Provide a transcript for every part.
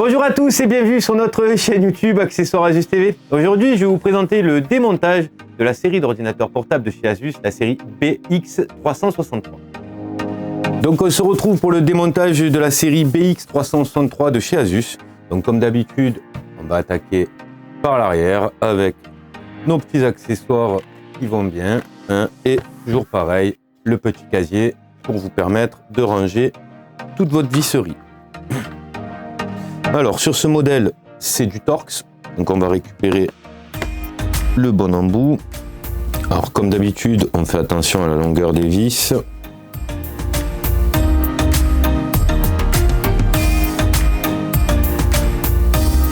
Bonjour à tous et bienvenue sur notre chaîne YouTube Accessoires Asus TV. Aujourd'hui, je vais vous présenter le démontage de la série d'ordinateurs portables de chez Asus, la série BX363. Donc on se retrouve pour le démontage de la série BX363 de chez Asus. Donc comme d'habitude, on va attaquer par l'arrière avec nos petits accessoires qui vont bien, hein, et toujours pareil, le petit casier pour vous permettre de ranger toute votre visserie. Alors sur ce modèle, c'est du Torx, donc on va récupérer le bon embout. Alors comme d'habitude, on fait attention à la longueur des vis.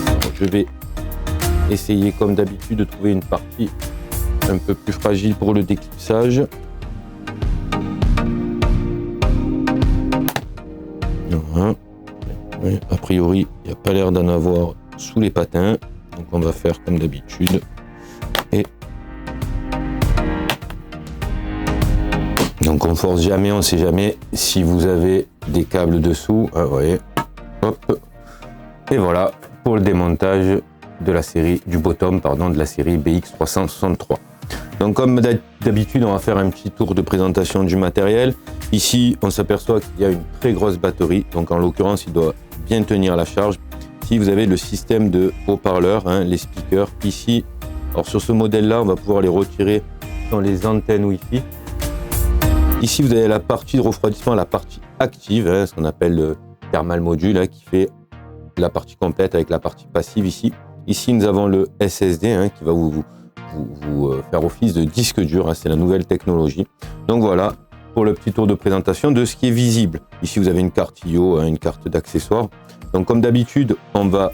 Alors, je vais essayer comme d'habitude de trouver une partie un peu plus fragile pour le déclipsage. Voilà. Oui, a priori, il n'y a pas l'air d'en avoir sous les patins, donc on va faire comme d'habitude. Et donc on force jamais, on ne sait jamais si vous avez des câbles dessous. Ah, voyez. Hop. Et voilà pour le démontage de la série du bottom, de la série BX363. Donc comme d'habitude, on va faire un petit tour de présentation du matériel. Ici, on s'aperçoit qu'il y a une très grosse batterie, donc en l'occurrence, il doit bien tenir la charge. Si vous avez le système de haut-parleurs, hein, les speakers ici, alors sur ce modèle-là, on va pouvoir les retirer dans les antennes Wi-Fi. Ici, vous avez la partie de refroidissement, la partie active, hein, ce qu'on appelle le thermal module, hein, qui fait la partie complète avec la partie passive ici. Ici, nous avons le SSD, hein, qui va vous faire office de disque dur, hein, c'est la nouvelle technologie. Donc voilà pour le petit tour de présentation de ce qui est visible. Ici, vous avez une carte IO, hein, une carte d'accessoires. Donc comme d'habitude, on va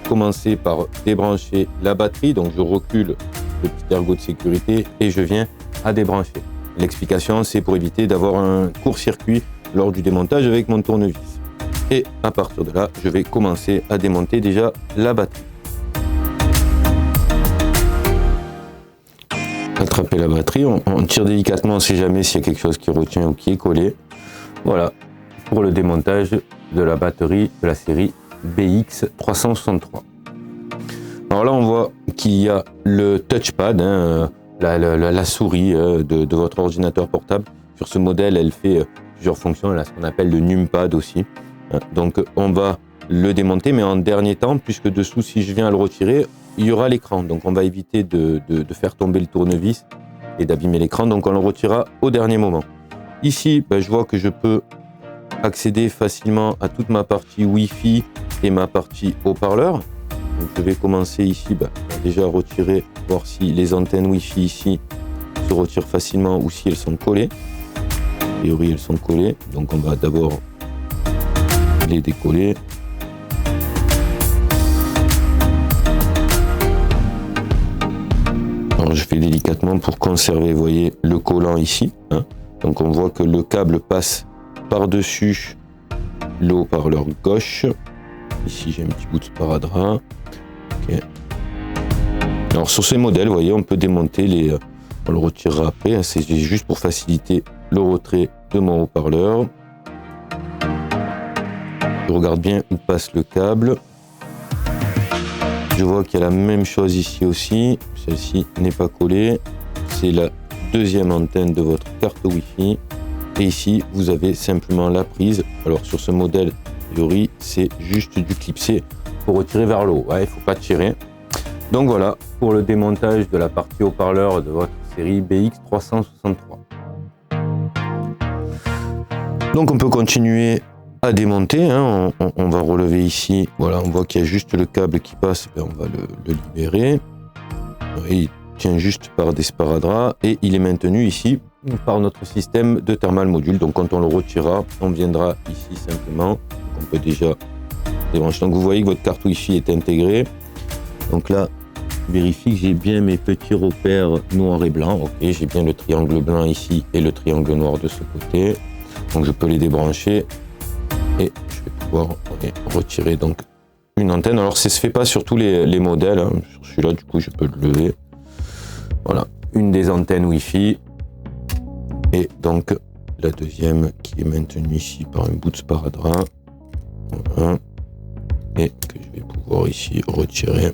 commencer par débrancher la batterie. Donc je recule le petit ergot de sécurité et je viens à débrancher. L'explication, c'est pour éviter d'avoir un court-circuit lors du démontage avec mon tournevis. Et à partir de là, je vais commencer à démonter déjà la batterie. Attraper la batterie, on tire délicatement, on ne sait jamais s'il y a quelque chose qui retient ou qui est collé. Voilà pour le démontage de la batterie de la série BX363. Alors là, on voit qu'il y a le touchpad, hein, la souris de votre ordinateur portable. Sur ce modèle, elle fait plusieurs fonctions. Elle a ce qu'on appelle le numpad aussi. Donc on va le démonter, mais en dernier temps, puisque dessous, si je viens à le retirer, il y aura l'écran. Donc on va éviter de faire tomber le tournevis et d'abîmer l'écran. Donc on le retirera au dernier moment. Ici, je vois que je peux accéder facilement à toute ma partie Wi-Fi et ma partie haut-parleur. Donc je vais commencer ici, déjà retirer, voir si les antennes Wi-Fi ici se retirent facilement ou si elles sont collées. A priori, elles sont collées. Donc on va d'abord les décoller. Alors je fais délicatement pour conserver, vous voyez, le collant ici, hein. Donc on voit que le câble passe par-dessus le haut-parleur gauche. Ici j'ai un petit bout de sparadrap. Okay. Alors sur ces modèles, vous voyez, on peut démonter on le retirera après, hein. C'est juste pour faciliter le retrait de mon haut-parleur. Je regarde bien où passe le câble. Je vois qu'il y a la même chose ici aussi. Celle-ci n'est pas collée. C'est la deuxième antenne de votre carte Wi-Fi. Et ici, vous avez simplement la prise. Alors sur ce modèle, a priori, c'est juste du clipsé pour retirer vers le haut. Ouais, il ne faut pas tirer. Donc voilà pour le démontage de la partie haut-parleur de votre série BX363. Donc on peut continuer à démonter, hein. On va relever ici, voilà, on voit qu'il y a juste le câble qui passe, on va le libérer. Et il tient juste par des sparadraps et il est maintenu ici par notre système de thermal module. Donc quand on le retirera, on viendra ici simplement, on peut déjà débrancher. Donc vous voyez que votre carte Wi-Fi est intégrée. Donc là, vérifie que j'ai bien mes petits repères noir et blanc. Ok, j'ai bien le triangle blanc ici et le triangle noir de ce côté. Donc je peux les débrancher. Et je vais pouvoir retirer donc une antenne. Alors ça se fait pas sur tous les modèles, hein. Sur celui-là du coup je peux le lever. Voilà, une des antennes Wi-Fi et donc la deuxième qui est maintenue ici par un bout de sparadrap. Voilà. et que je vais pouvoir ici retirer.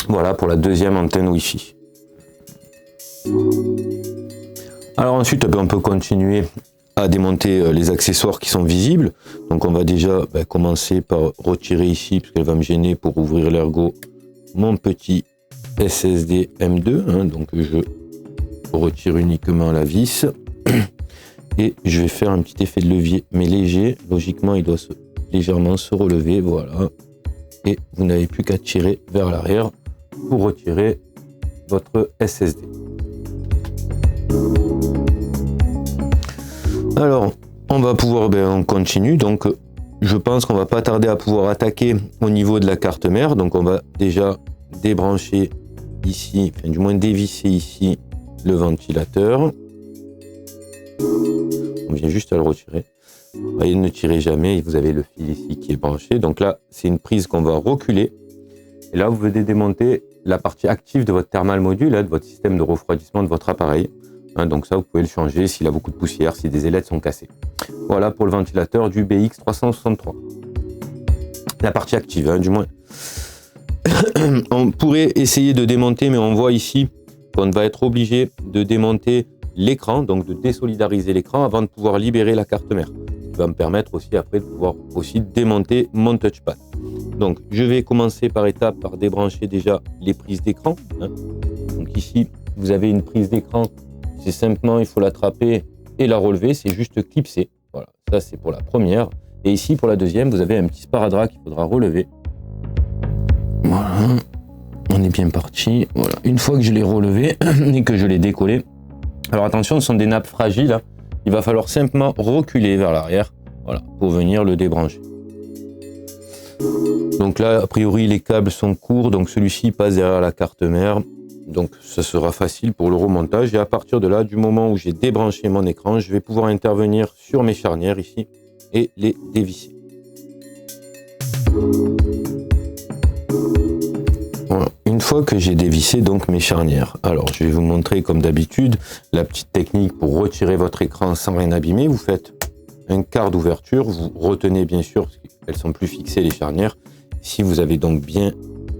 Voilà pour la deuxième antenne Wi-Fi. Alors ensuite, on peut continuer à démonter les accessoires qui sont visibles. Donc on va déjà commencer par retirer ici, parce qu'elle va me gêner pour ouvrir l'ergot, mon petit SSD M2. Donc je retire uniquement la vis et je vais faire un petit effet de levier, mais léger. Logiquement, il doit légèrement se relever, voilà. Et vous n'avez plus qu'à tirer vers l'arrière pour retirer votre SSD. Alors, on va pouvoir, on continue. Donc, je pense qu'on va pas tarder à pouvoir attaquer au niveau de la carte mère. Donc, on va déjà débrancher ici, enfin, du moins dévisser ici le ventilateur. On vient juste à le retirer. Voyez, ne tirez jamais, vous avez le fil ici qui est branché. Donc là, c'est une prise qu'on va reculer. Et là, vous venez démonter la partie active de votre thermal module, de votre système de refroidissement de votre appareil. Donc ça, vous pouvez le changer s'il a beaucoup de poussière, si des ailettes sont cassées. Voilà pour le ventilateur du BX363. La partie active, du moins. On pourrait essayer de démonter, mais on voit ici qu'on va être obligé de démonter l'écran, donc de désolidariser l'écran avant de pouvoir libérer la carte mère. Ça va me permettre aussi après de pouvoir aussi démonter mon touchpad. Donc je vais commencer par étapes par débrancher déjà les prises d'écran. Donc ici vous avez une prise d'écran, c'est simplement il faut l'attraper et la relever, c'est juste clipser. Voilà, ça c'est pour la première. Et ici pour la deuxième, vous avez un petit sparadrap qu'il faudra relever. Voilà, on est bien parti. Voilà, une fois que je l'ai relevé et que je l'ai décollé. Alors attention, ce sont des nappes fragiles. Il va falloir simplement reculer vers l'arrière, voilà, pour venir le débrancher. Donc là, a priori, les câbles sont courts, donc celui-ci passe derrière la carte mère. Donc ça sera facile pour le remontage. Et à partir de là, du moment où j'ai débranché mon écran, je vais pouvoir intervenir sur mes charnières ici et les dévisser. Voilà. Une fois que j'ai dévissé donc mes charnières, alors je vais vous montrer comme d'habitude la petite technique pour retirer votre écran sans rien abîmer. Vous faites un quart d'ouverture, vous retenez bien sûr parce qu'elles sont plus fixées les charnières. Si vous avez donc bien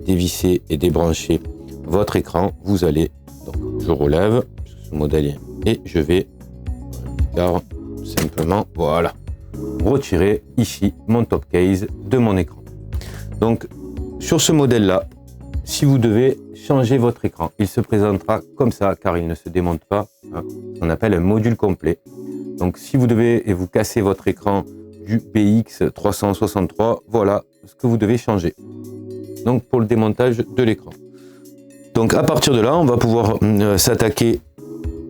dévissé et débranché votre écran, vous allez, donc je relève ce modèle et je vais simplement, voilà, retirer ici mon top case de mon écran. Donc sur ce modèle là, si vous devez changer votre écran, il se présentera comme ça car il ne se démonte pas. On appelle un module complet. Donc si vous devez et vous cassez votre écran du BX363, voilà ce que vous devez changer. Donc pour le démontage de l'écran. Donc à partir de là, on va pouvoir s'attaquer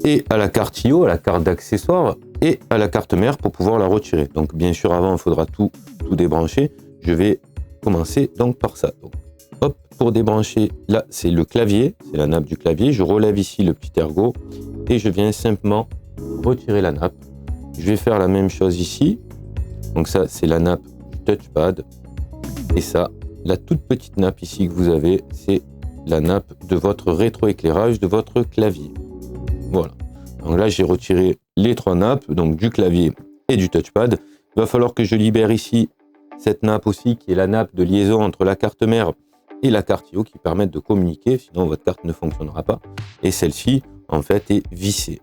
et à la carte IO, à la carte d'accessoires et à la carte mère pour pouvoir la retirer. Donc bien sûr avant il faudra tout débrancher. Je vais commencer donc par ça. Donc, hop, pour débrancher, là c'est le clavier, c'est la nappe du clavier. Je relève ici le petit ergot et je viens simplement retirer la nappe. Je vais faire la même chose ici. Donc ça c'est la nappe du touchpad. Et ça, la toute petite nappe ici que vous avez, c'est la nappe de votre rétroéclairage de votre clavier. Voilà. Donc là j'ai retiré les trois nappes, donc du clavier et du touchpad. Il va falloir que je libère ici cette nappe aussi qui est la nappe de liaison entre la carte mère et la carte IO qui permettent de communiquer, sinon votre carte ne fonctionnera pas. Et celle-ci, en fait, est vissée.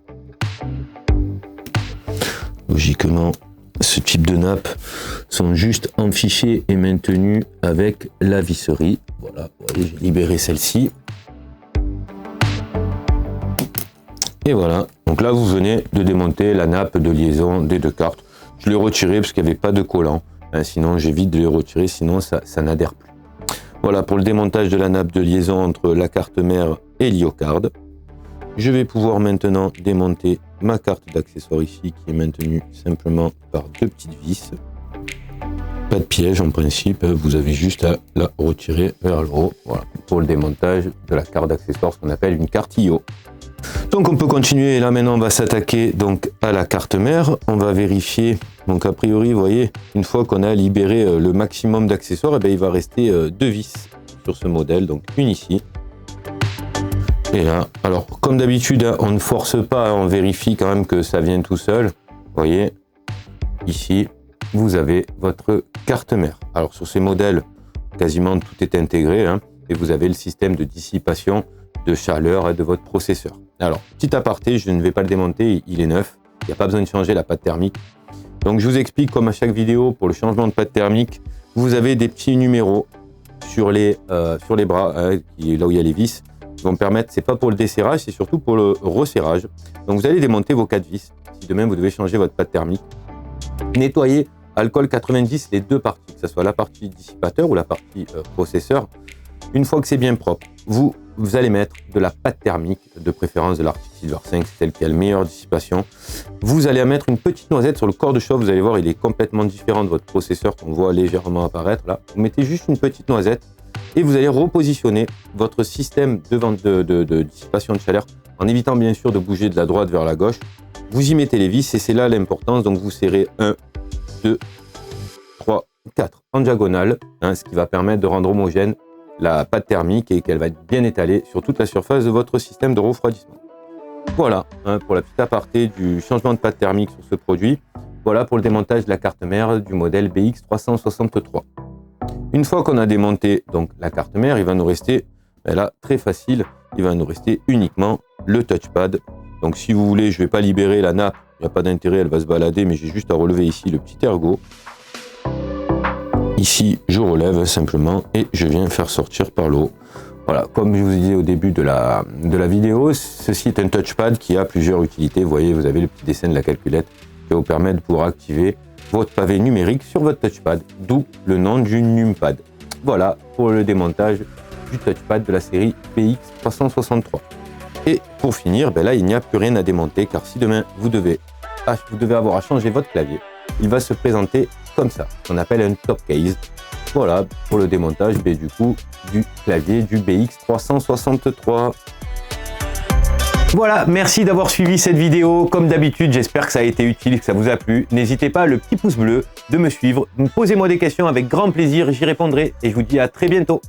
Logiquement, ce type de nappes sont juste enfichées et maintenues avec la visserie. Voilà, vous voyez, j'ai libéré celle-ci. Et voilà, donc là, vous venez de démonter la nappe de liaison des deux cartes. Je l'ai retiré parce qu'il n'y avait pas de collant. Sinon, j'évite de les retirer, sinon ça n'adhère plus. Voilà pour le démontage de la nappe de liaison entre la carte mère et l'IO-card. Je vais pouvoir maintenant démonter ma carte d'accessoire ici qui est maintenue simplement par deux petites vis. Pas de piège en principe, vous avez juste à la retirer vers le haut. Voilà, pour le démontage de la carte d'accessoire, ce qu'on appelle une carte IO. Donc on peut continuer, là maintenant on va s'attaquer donc à la carte mère. On va vérifier, donc a priori vous voyez, une fois qu'on a libéré le maximum d'accessoires, et bien, il va rester deux vis sur ce modèle, donc une ici. Et là, alors comme d'habitude, on ne force pas, on vérifie quand même que ça vient tout seul. Vous voyez, ici, vous avez votre carte mère. Alors sur ces modèles, quasiment tout est intégré, hein, et vous avez le système de dissipation de chaleur de votre processeur. Alors, petit aparté, je ne vais pas le démonter, il est neuf, il n'y a pas besoin de changer la pâte thermique. Donc je vous explique, comme à chaque vidéo, pour le changement de pâte thermique, vous avez des petits numéros sur les bras, là où il y a les vis, qui vont permettre, c'est pas pour le desserrage, c'est surtout pour le resserrage. Donc vous allez démonter vos 4 vis, si demain vous devez changer votre pâte thermique. Nettoyez alcool 90 les deux parties, que ce soit la partie dissipateur ou la partie processeur. Une fois que c'est bien propre, vous allez mettre de la pâte thermique, de préférence de l'Arctic Silver 5, c'est celle qui a la meilleure dissipation. Vous allez mettre une petite noisette sur le corps de chauffe, vous allez voir, il est complètement différent de votre processeur qu'on voit légèrement apparaître là. Vous mettez juste une petite noisette et vous allez repositionner votre système de dissipation de chaleur en évitant bien sûr de bouger de la droite vers la gauche. Vous y mettez les vis et c'est là l'importance, donc vous serrez 1, 2, 3, 4 en diagonale, hein, ce qui va permettre de rendre homogène la pâte thermique et qu'elle va être bien étalée sur toute la surface de votre système de refroidissement. Voilà, hein, pour la petite aparté du changement de pâte thermique sur ce produit. Voilà pour le démontage de la carte mère du modèle BX363. Une fois qu'on a démonté donc la carte mère, il va nous rester, là, très facile, il va nous rester uniquement le touchpad. Donc si vous voulez, je ne vais pas libérer la nappe, il n'y a pas d'intérêt, elle va se balader, mais j'ai juste à relever ici le petit ergot. Ici, je relève simplement et je viens faire sortir par le haut. Voilà, comme je vous ai dit au début de la vidéo, ceci est un touchpad qui a plusieurs utilités. Vous voyez, vous avez le petit dessin de la calculette qui va vous permettre de pouvoir activer votre pavé numérique sur votre touchpad, d'où le nom du numpad. Voilà pour le démontage du touchpad de la série BX363. Et pour finir, ben là, il n'y a plus rien à démonter car si demain vous devez avoir à changer votre clavier, il va se présenter comme ça, qu'on appelle un top case. Voilà pour le démontage du coup du clavier du BX363. Voilà, merci d'avoir suivi cette vidéo. Comme d'habitude, j'espère que ça a été utile, que ça vous a plu. N'hésitez pas, le petit pouce bleu, de me suivre. Posez-moi des questions avec grand plaisir, j'y répondrai et je vous dis à très bientôt.